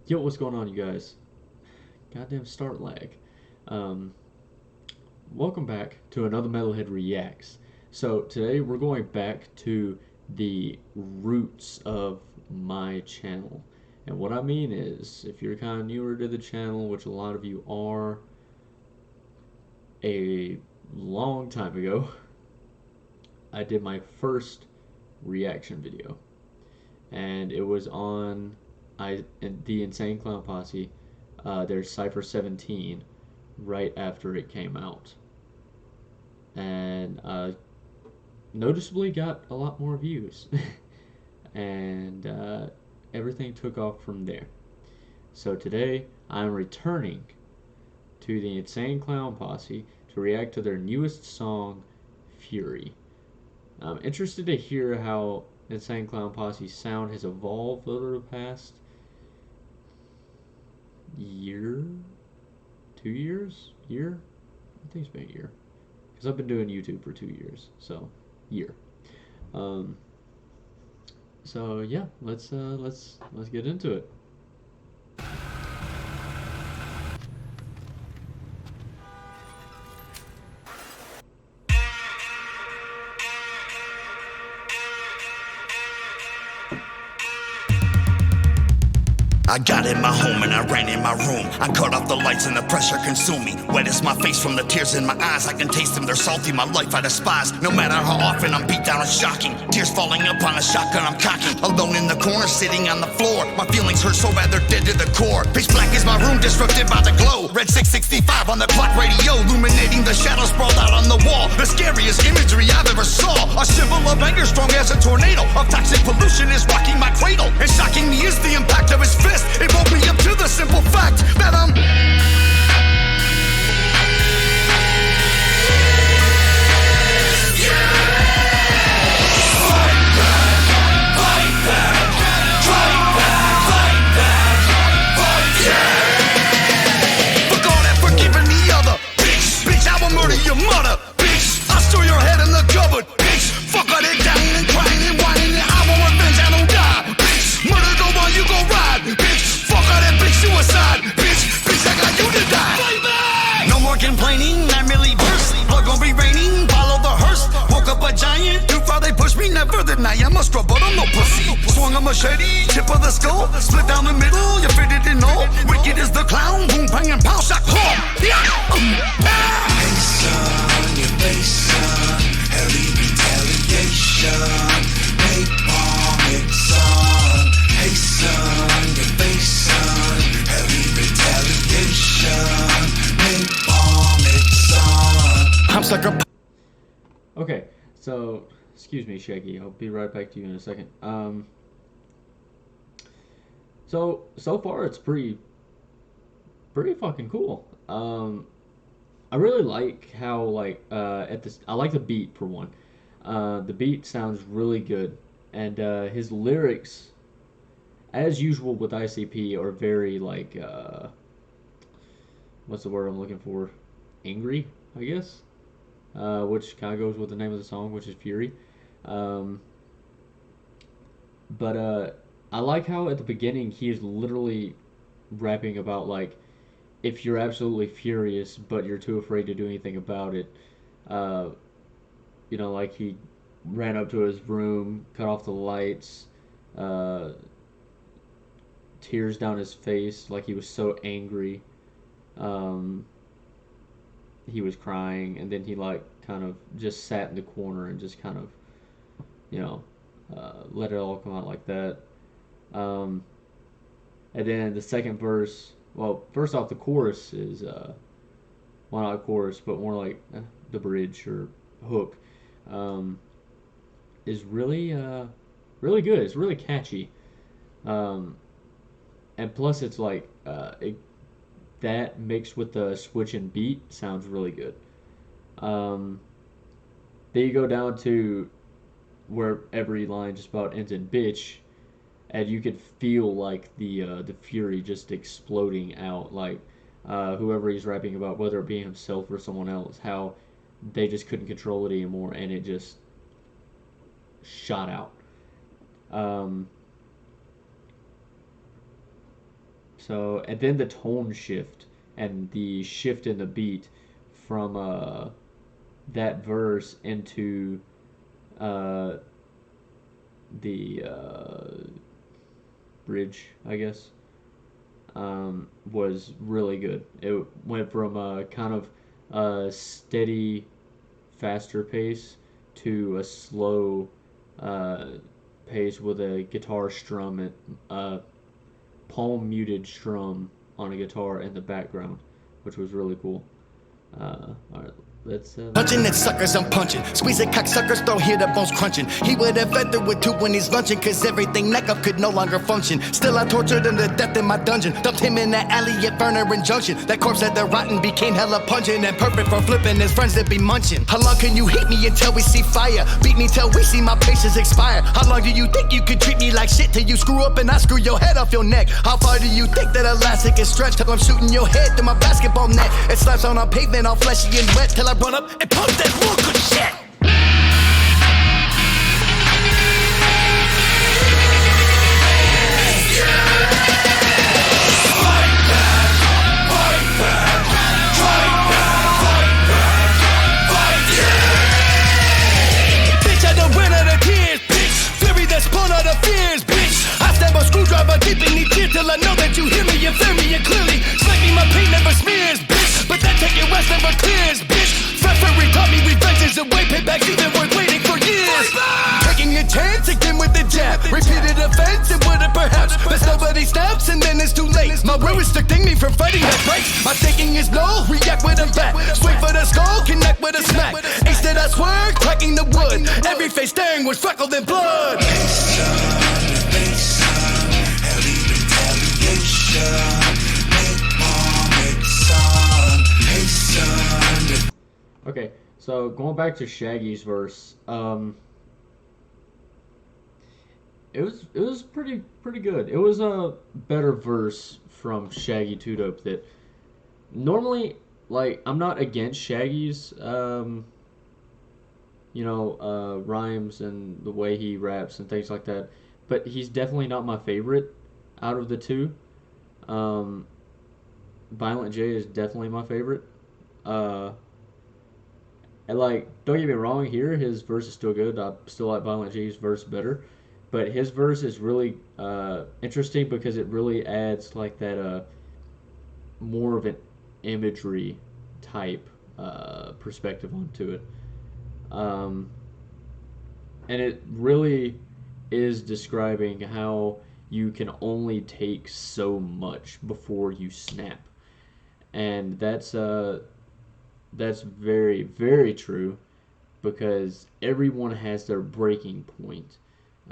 Yo, what's going on, you guys? Goddamn start lag. Um, Welcome back to another Metalhead Reacts. So, today we're going back to the roots of my channel. And what I mean is, if you're kind of newer to the channel, which a lot of you are, a long time ago, I did my first reaction video. And it was on the Insane Clown Posse, their Cypher 17, right after it came out. And noticeably got a lot more views. And everything took off from there. So today I'm returning to the Insane Clown Posse to react to their newest song, Fury. I'm interested to hear how Insane Clown Posse's sound has evolved over the past year, 2 years, year. I think it's been a year because I've been doing YouTube for 2 years, so year. Um, so yeah, let's get into it. I got in my home and I ran in my room. I cut off the lights and the pressure consumed me. Wet is my face from the tears in my eyes. I can taste them, they're salty, my life I despise. No matter how often I'm beat down, it's shocking. Tears falling upon a shotgun I'm cocking. Alone in the corner, sitting on the floor. My feelings hurt so bad they're dead to the core. Pitch black is my room, disrupted by the glow. Red 665 on the clock radio, illuminating the shadows sprawled out on the wall. The scariest imagery I've ever saw. A symbol of anger strong as a tornado. Of toxic pollution is rocking my cradle. And shocking me is the impact of his fist. It woke me up to the simple fact that I'm forgot and forgiven the other. Bitch, I will murder your mother. Bitch, I'll store your head in the cupboard. Bitch, fuck all that dying and crying and whining. I want revenge, I don't die. Bitch, murder go on, you go ride. Bitch, fuck all that bitch suicide. Bitch, I got you to die. No more complaining, I merely burst. Blood gon' be raining, follow the hearse. Woke up a giant, too far they pushed me, never deny I'm a scrub, but I'm no pussy. Swung a machete, tip of the skull, split down the middle, you fitted in all. Wicked is the clown, boom, bang, and pow, shot, claw. Hey son, your face son, heavy retaliation. Hey vomit son, hey son, your face son, heavy retaliation. Hey vomit son. I'm stuck up. Okay, so excuse me, Shaggy. I'll be right back to you in a second. So far it's pretty fucking cool. I really like how I like the beat for one. The beat sounds really good, and his lyrics, as usual with ICP, are very what's the word I'm looking for? Angry, I guess. Which kind of goes with the name of the song, which is Fury. Um, but I like how at the beginning he is literally rapping about like if you're absolutely furious but you're too afraid to do anything about it. Uh, like he ran up to his room, cut off the lights, uh, tears down his face, like he was so angry. Um, he was crying, and then he like kind of just sat in the corner and just kind of you know let it all come out like that. Um, and then the second verse, well, first off, the chorus is well, not chorus, but more like the bridge or hook, um, is really good. It's really catchy, um, and plus it's like that mixed with the switch and beat sounds really good. Um, then you go down to where every line just about ends in bitch, and you could feel like the fury just exploding out, like whoever he's rapping about, whether it be himself or someone else, how they just couldn't control it anymore, and it just shot out. Um, So and then the tone shift and the shift in the beat from that verse into uh, the bridge, I guess, was really good. It went from a kind of a steady, faster pace to a slow uh, pace with a guitar strum and palm muted strum on a guitar in the background, which was really cool. All right, let's. Punching at suckers, I'm punching. Squeezing cocksuckers, throw here the bones crunching. He would have fed through with two when he's lunching, cause everything neck up could no longer function. Still, I tortured him to death in my dungeon. Dumped him in that alley at Burner and Junction. That corpse at the rotten became hella pungent and perfect for flipping his friends that be munching. How long can you hate me until we see fire? Beat me till we see my patience expire. How long do you think you could treat me like shit till you screw up and I screw your head off your neck? How far do you think that elastic is stretched till I'm shooting your head through my basketball net? It slaps on a pavement all fleshy and wet till I run up and pump that real good shit. Bitch, I don't run out of tears, bitch. Fury that's born out of fears, bitch. I stab a screwdriver deep in each ear till I know that you hear me and fear me and clearly. Smack me, my pain never smears, bitch. But that taking rest never clears, bitch. Referee taught me revenge is a way, payback's even worth waiting for years. Taking a chance again with the jab. Repeated offense and would have perhaps. But nobody snaps and then it's too late. My will restricting me from fighting that breaks. My thinking is no, react with a bat. Swing for the skull, connect with a smack. Instead I swerve, cracking the wood. Every face staring was freckled in blood. Okay, so going back to Shaggy's verse, it was pretty good. It was a better verse from Shaggy 2 Dope that normally, like, I'm not against Shaggy's rhymes and the way he raps and things like that, but he's definitely not my favorite out of the two. Violent J is definitely my favorite. And like, don't get me wrong, here his verse is still good. I still like Violent J's verse better, but his verse is really interesting because it really adds like that more of an imagery type perspective onto it, and it really is describing how you can only take so much before you snap, and that's very, very true because everyone has their breaking point.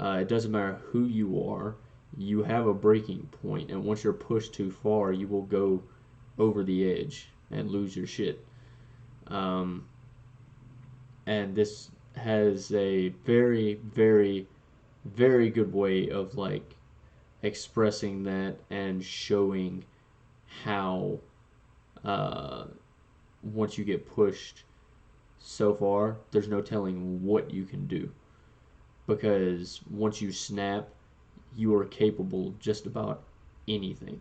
It doesn't matter who you are, you have a breaking point, and once you're pushed too far, you will go over the edge and lose your shit. And this has a very, very, very good way of like expressing that and showing how once you get pushed so far, there's no telling what you can do. Because once you snap, you are capable of just about anything.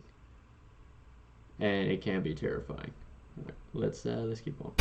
And it can be terrifying. All right, let's keep on.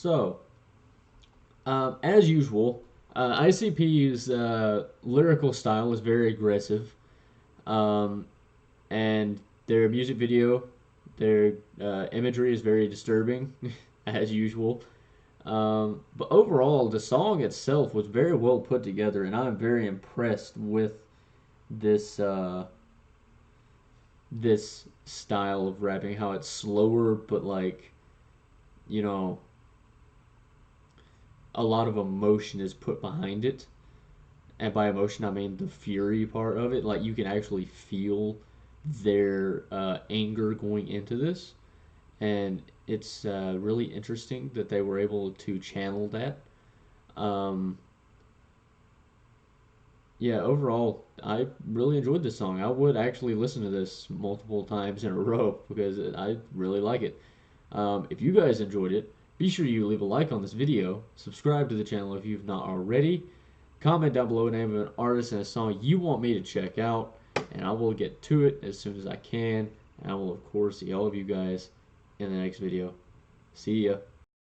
So, as usual, ICP's lyrical style is very aggressive, um, and their music video, their imagery is very disturbing, as usual. But overall, the song itself was very well put together, and I'm very impressed with this this style of rapping. How it's slower, but like you know, a lot of emotion is put behind it. And by emotion, I mean the fury part of it. Like you can actually feel their anger going into this, and it's really interesting that they were able to channel that. Um, yeah, overall, I really enjoyed this song. I would actually listen to this multiple times in a row because I really like it. If you guys enjoyed it, be sure you leave a like on this video, subscribe to the channel if you've not already, comment down below the name of an artist and a song you want me to check out, and I will get to it as soon as I can. And I will, of course, see all of you guys in the next video. See ya.